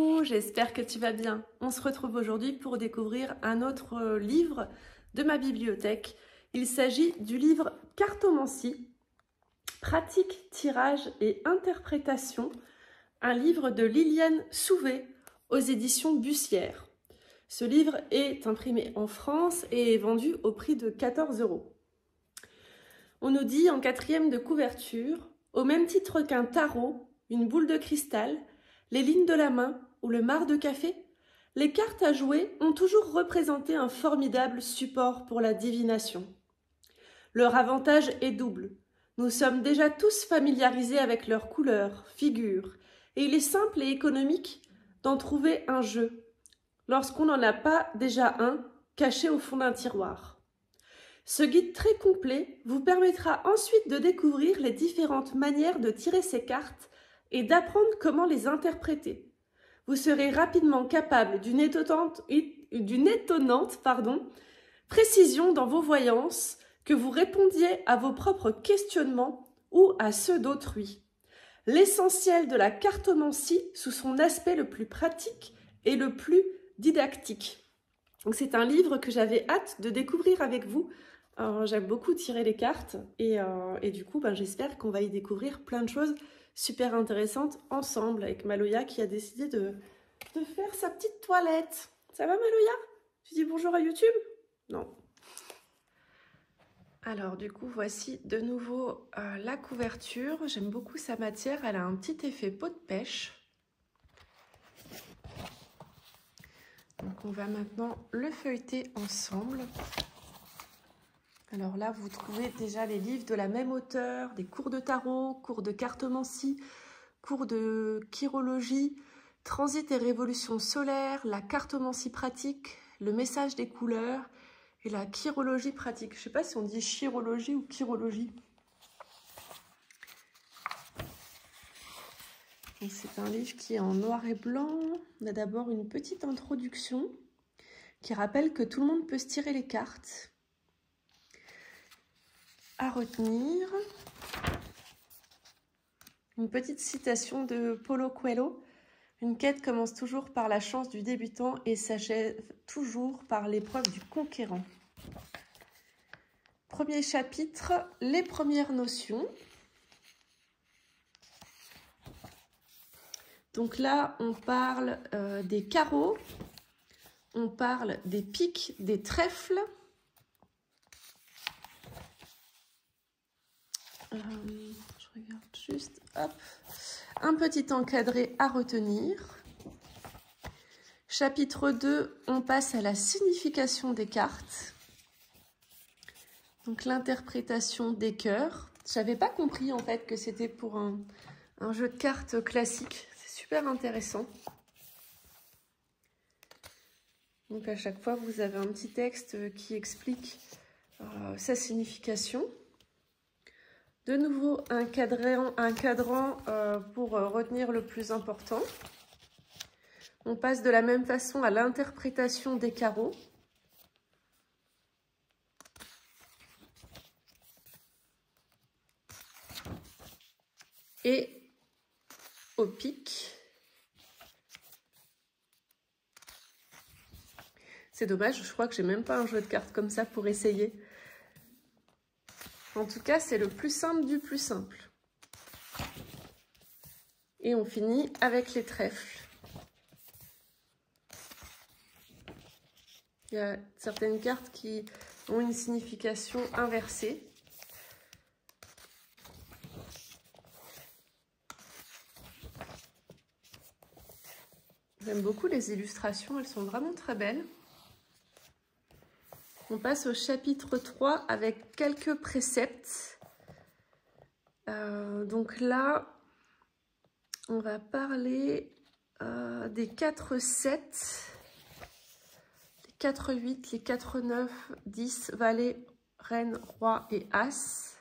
Coucou, j'espère que tu vas bien. On se retrouve aujourd'hui pour découvrir un autre livre de ma bibliothèque. Il s'agit du livre Cartomancie, pratique, tirage et interprétation, un livre de Liliane Souvé aux éditions Bussière. Ce livre est imprimé en France et est vendu au prix de 14 €. On nous dit en quatrième de couverture, au même titre qu'un tarot, une boule de cristal, les lignes de la main ou le marc de café, les cartes à jouer ont toujours représenté un formidable support pour la divination. Leur avantage est double. Nous sommes déjà tous familiarisés avec leurs couleurs, figures, et il est simple et économique d'en trouver un jeu, lorsqu'on n'en a pas déjà un caché au fond d'un tiroir. Ce guide très complet vous permettra ensuite de découvrir les différentes manières de tirer ces cartes et d'apprendre comment les interpréter. Vous serez rapidement capable d'une étonnante précision dans vos voyances, que vous répondiez à vos propres questionnements ou à ceux d'autrui. L'essentiel de la cartomancie sous son aspect le plus pratique et le plus didactique. Donc c'est un livre que j'avais hâte de découvrir avec vous. J'aime beaucoup tirer les cartes et du coup j'espère qu'on va y découvrir plein de choses super intéressantes ensemble avec Maloya qui a décidé de faire sa petite toilette. Ça va Maloya? Tu dis bonjour à YouTube? Non. Alors du coup voici de nouveau la couverture. J'aime beaucoup sa matière, elle a un petit effet peau de pêche. Donc on va maintenant le feuilleter ensemble. Alors là, vous trouvez déjà les livres de la même auteure, des cours de tarot, cours de cartomancie, cours de chirologie, transit et révolution solaire, la cartomancie pratique, le message des couleurs et la chirologie pratique. Je ne sais pas si on dit chirologie ou chirologie. C'est un livre qui est en noir et blanc. On a d'abord une petite introduction qui rappelle que tout le monde peut se tirer les cartes. À retenir, une petite citation de Paulo Coelho. Une quête commence toujours par la chance du débutant et s'achève toujours par l'épreuve du conquérant. Premier chapitre, les premières notions. Donc là, on parle des carreaux, on parle des piques, des trèfles. Je regarde juste, hop, un petit encadré à retenir. Chapitre 2, on passe à la signification des cartes. Donc l'interprétation des cœurs. J'avais pas compris en fait que c'était pour un jeu de cartes classique. C'est super intéressant. Donc à chaque fois, vous avez un petit texte qui explique sa signification. De nouveau, un cadran pour retenir le plus important. On passe de la même façon à l'interprétation des carreaux. Et au pic. C'est dommage, je crois que j'ai même pas un jeu de cartes comme ça pour essayer. En tout cas, c'est le plus simple du plus simple. Et on finit avec les trèfles. Il y a certaines cartes qui ont une signification inversée. J'aime beaucoup les illustrations, elles sont vraiment très belles. On passe au chapitre 3 avec quelques préceptes. Donc là, on va parler des 4-7, les 4-8, les 4-9, 10, valet, reine, roi et as.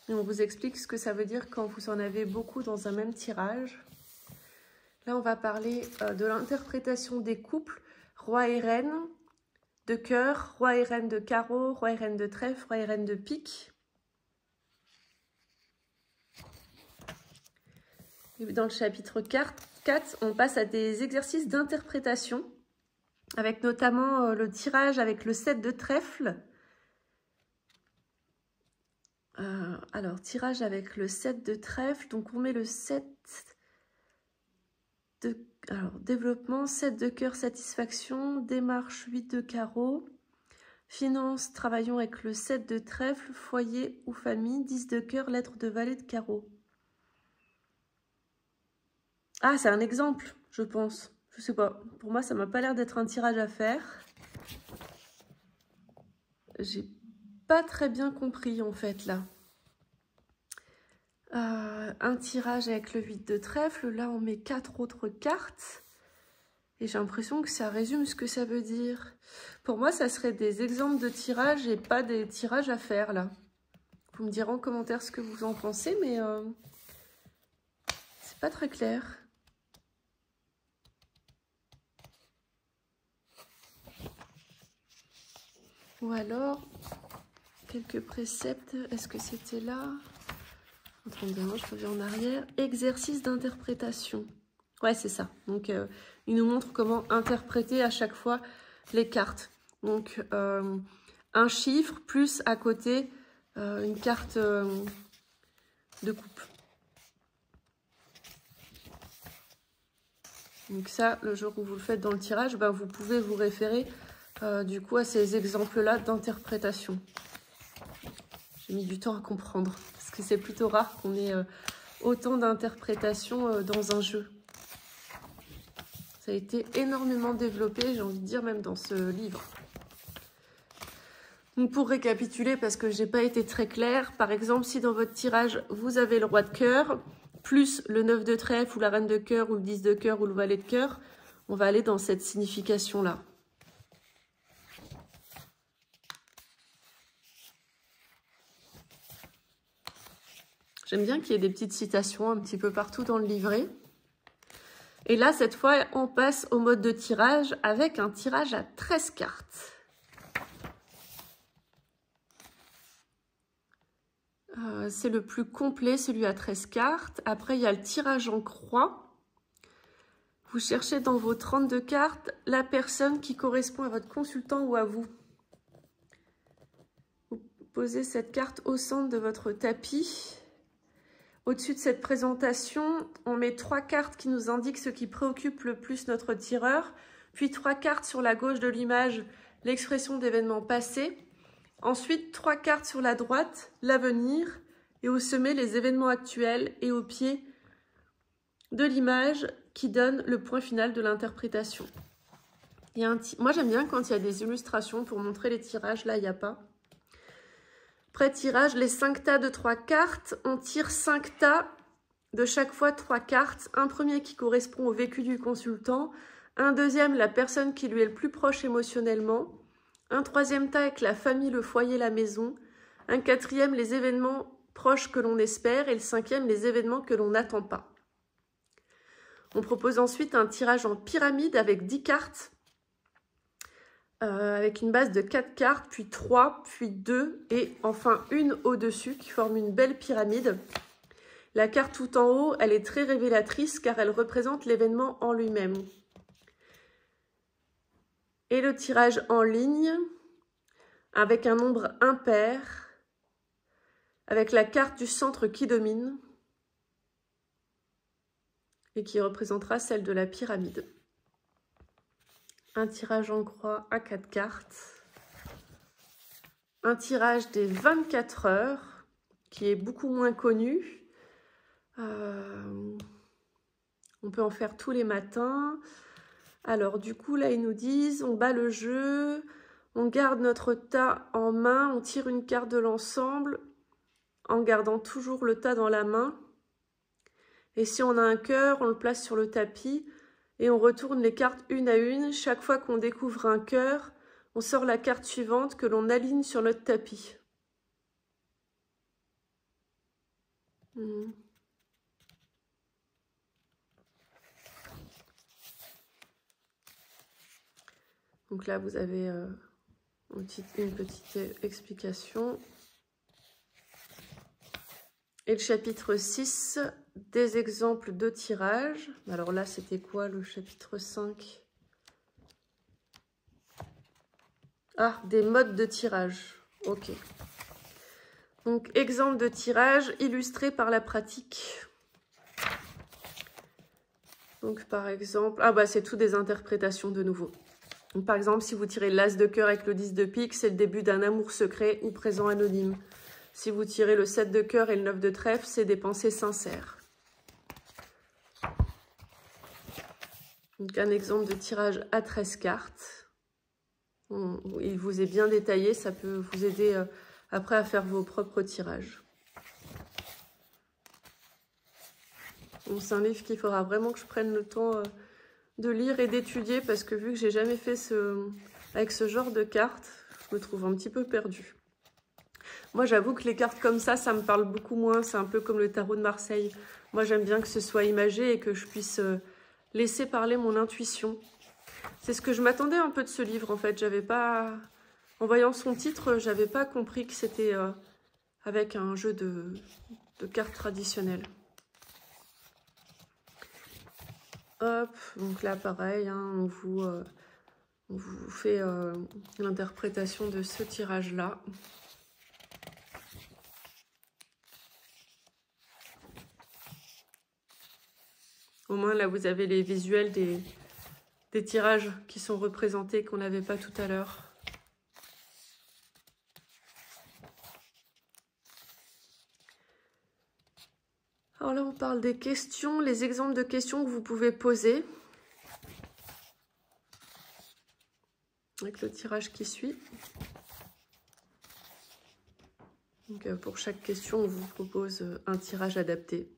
Et on vous explique ce que ça veut dire quand vous en avez beaucoup dans un même tirage. Là, on va parler de l'interprétation des couples, roi et reine de cœur, roi et reine de carreau, roi et reine de trèfle, roi et reine de pique. Et dans le chapitre 4, on passe à des exercices d'interprétation, avec notamment le tirage avec le 7 de trèfle. Alors, tirage avec le 7 de trèfle, donc on met le 7 de... Alors, développement, 7 de cœur, satisfaction, démarche, 8 de carreau, finance, travaillons avec le 7 de trèfle, foyer ou famille, 10 de cœur, lettre de valet de carreau. Ah, c'est un exemple, je pense. Je sais pas, pour moi, ça m'a pas l'air d'être un tirage à faire. J'ai pas très bien compris, en fait, là. Un tirage avec le 8 de trèfle. Là, on met 4 autres cartes. Et j'ai l'impression que ça résume ce que ça veut dire. Pour moi, ça serait des exemples de tirages et pas des tirages à faire, là. Vous me direz en commentaire ce que vous en pensez, mais c'est pas très clair. Ou alors, quelques préceptes. Est-ce que c'était là? Attendez, moi je reviens en arrière. Exercice d'interprétation. Ouais, c'est ça. Donc, il nous montre comment interpréter à chaque fois les cartes. Donc, un chiffre plus à côté une carte de coupe. Donc ça, le jour où vous le faites dans le tirage, ben, vous pouvez vous référer du coup à ces exemples-là d'interprétation. J'ai mis du temps à comprendre, parce que c'est plutôt rare qu'on ait autant d'interprétations dans un jeu. Ça a été énormément développé, j'ai envie de dire, même dans ce livre. Donc pour récapituler, parce que j'ai pas été très claire, par exemple, si dans votre tirage, vous avez le roi de cœur, plus le 9 de trèfle, ou la reine de cœur, ou le 10 de cœur, ou le valet de cœur, on va aller dans cette signification-là. J'aime bien qu'il y ait des petites citations un petit peu partout dans le livret. Et là, cette fois, on passe au mode de tirage avec un tirage à 13 cartes. C'est le plus complet, celui à 13 cartes. Après, il y a le tirage en croix. Vous cherchez dans vos 32 cartes la personne qui correspond à votre consultant ou à vous. Vous posez cette carte au centre de votre tapis. Au-dessus de cette présentation, on met 3 cartes qui nous indiquent ce qui préoccupe le plus notre tireur, puis 3 cartes sur la gauche de l'image, l'expression d'événements passés. Ensuite, 3 cartes sur la droite, l'avenir, et au sommet, les événements actuels, et au pied de l'image qui donne le point final de l'interprétation. Moi, j'aime bien quand il y a des illustrations pour montrer les tirages. Là, il n'y a pas. Après tirage, les 5 tas de 3 cartes, on tire 5 tas de chaque fois 3 cartes. Un premier qui correspond au vécu du consultant, un deuxième, la personne qui lui est le plus proche émotionnellement, un troisième tas avec la famille, le foyer, la maison, un quatrième, les événements proches que l'on espère, et le cinquième, les événements que l'on n'attend pas. On propose ensuite un tirage en pyramide avec 10 cartes, avec une base de 4 cartes, puis 3, puis 2, et enfin une au-dessus qui forme une belle pyramide. La carte tout en haut, elle est très révélatrice car elle représente l'événement en lui-même. Et le tirage en ligne, avec un nombre impair, avec la carte du centre qui domine, et qui représentera celle de la pyramide. Un tirage en croix à 4 cartes. Un tirage des 24 heures, qui est beaucoup moins connu. On peut en faire tous les matins. Alors du coup, là, ils nous disent, on bat le jeu, on garde notre tas en main, on tire une carte de l'ensemble, en gardant toujours le tas dans la main. Et si on a un cœur, on le place sur le tapis et on retourne les cartes une à une. Chaque fois qu'on découvre un cœur, on sort la carte suivante que l'on aligne sur notre tapis. Donc là, vous avez une petite explication. Et le chapitre 6, des exemples de tirage. Alors là, c'était quoi le chapitre 5? Ah, des modes de tirage. Ok. Donc, exemple de tirage illustré par la pratique. Donc, par exemple... Ah bah, c'est tout des interprétations de nouveau. Donc, par exemple, si vous tirez l'as de cœur avec le 10 de pique, c'est le début d'un amour secret ou présent anonyme. Si vous tirez le 7 de cœur et le 9 de trèfle, c'est des pensées sincères. Donc, un exemple de tirage à 13 cartes. Il vous est bien détaillé, ça peut vous aider après à faire vos propres tirages. C'est un livre qu'il faudra vraiment que je prenne le temps de lire et d'étudier parce que vu que j'ai jamais fait avec ce genre de cartes, je me trouve un petit peu perdue. Moi, j'avoue que les cartes comme ça me parle beaucoup moins. C'est un peu comme le tarot de Marseille. Moi, j'aime bien que ce soit imagé et que je puisse laisser parler mon intuition. C'est ce que je m'attendais un peu de ce livre, en fait. J'avais pas... En voyant son titre, j'avais pas compris que c'était avec un jeu de cartes traditionnelles. Hop, donc là, pareil, hein, on vous fait l'interprétation de ce tirage-là. Au moins, là, vous avez les visuels des tirages qui sont représentés qu'on n'avait pas tout à l'heure. Alors là, on parle des questions, les exemples de questions que vous pouvez poser. Avec le tirage qui suit. Donc, pour chaque question, on vous propose un tirage adapté.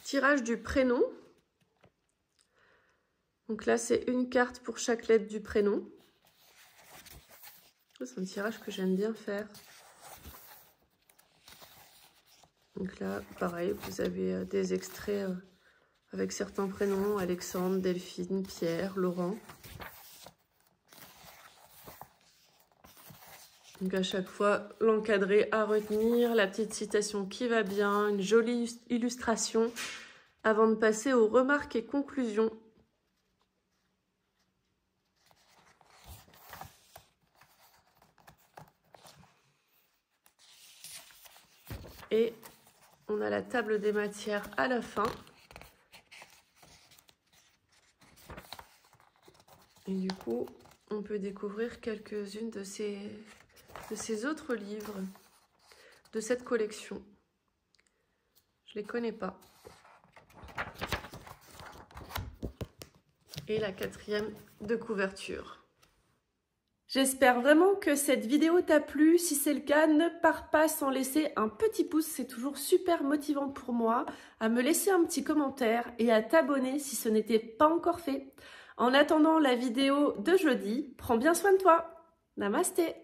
Tirage du prénom. Donc là, c'est une carte pour chaque lettre du prénom. C'est un tirage que j'aime bien faire. Donc là, pareil, vous avez des extraits avec certains prénoms. Alexandre, Delphine, Pierre, Laurent. Donc à chaque fois, l'encadré à retenir, la petite citation qui va bien, une jolie illustration avant de passer aux remarques et conclusions. Et on a la table des matières à la fin. Et du coup, on peut découvrir quelques-unes de ces autres livres de cette collection. Je ne les connais pas. Et la quatrième de couverture. J'espère vraiment que cette vidéo t'a plu. Si c'est le cas, ne pars pas sans laisser un petit pouce. C'est toujours super motivant pour moi. À me laisser un petit commentaire et à t'abonner si ce n'était pas encore fait. En attendant la vidéo de jeudi, prends bien soin de toi. Namasté.